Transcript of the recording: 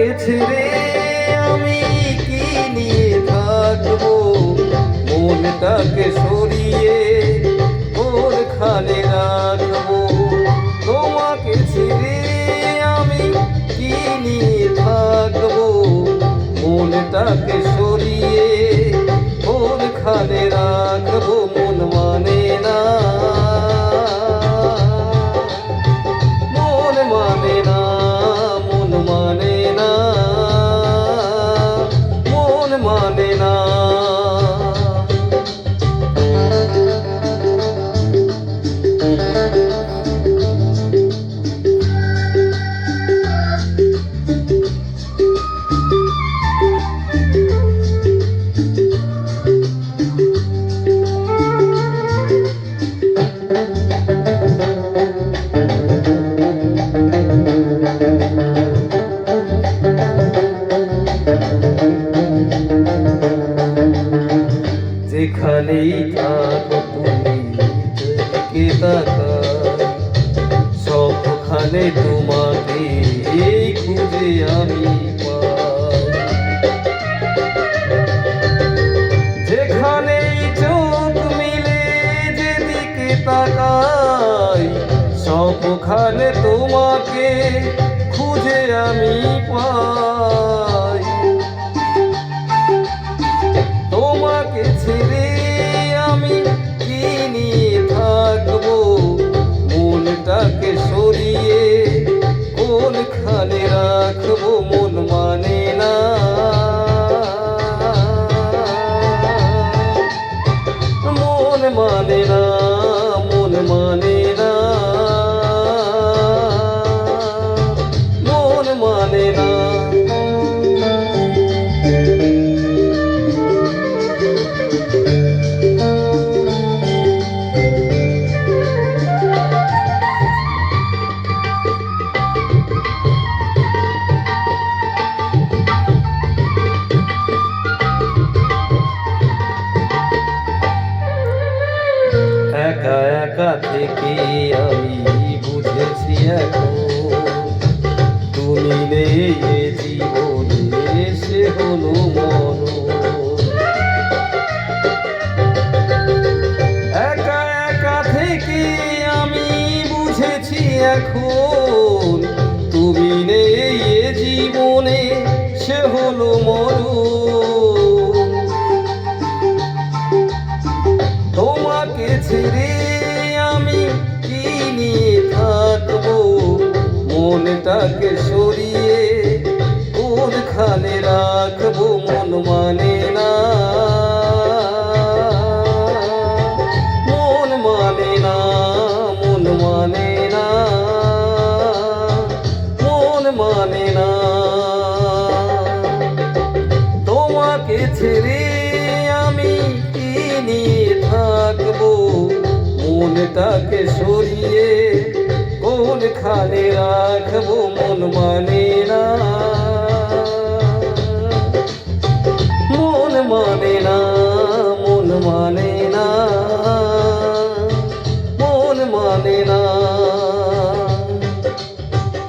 তোমাকে ছেড়ে আমি কি নিয়ে থাকবো, মনটাকে সরিয়ে কোনখানে রাখবো। তোমাকে ছেড়ে আমি কি নিয়ে থাকবো, মনটাকে সরিয়ে কোনখানে রাখবো। মন মানে না, মন মানে না, মন মানে না, মন মানে না। যেখানেই থাকো তুমি দিকে তাকাই, সবখানে তোমাকে খুঁজে আমি পাই। যেখানেই চোখ মিলে যেদিকে তাকাই, সবখানে তোমাকে খুঁজে আমি পাই। তোমাকে ছেড়ে আমি কি নিয়ে থাকবো, মনটাকে সরিয়ে কোনখানে রাখবো। মন মানে না, মন মানে না, মন মানে না, মন মানে না। একা একা থেকে আমি বুঝেছি এখন, তুমি নেই এ জীবনে সে হলো মরণ। একা একা থেকে আমি বুঝেছি এখন, তুমি নেই এ জীবনে সে হলো মরণ। তোমাকে ছেড়ে আমি কি নিয়ে থাকবো, মনটাকে সরিয়ে কোনখানে রাখবো। মন মানে না, মন মানে না, মন মানে না, মন মানে না। তোমাকে ছেড়ে আমি কি নিয়ে থাকবো, মনটাকে সরিয়ে কোনখানে রাখবো। মন মানে না, মন মানে না, মন মানে না, মন মানে না।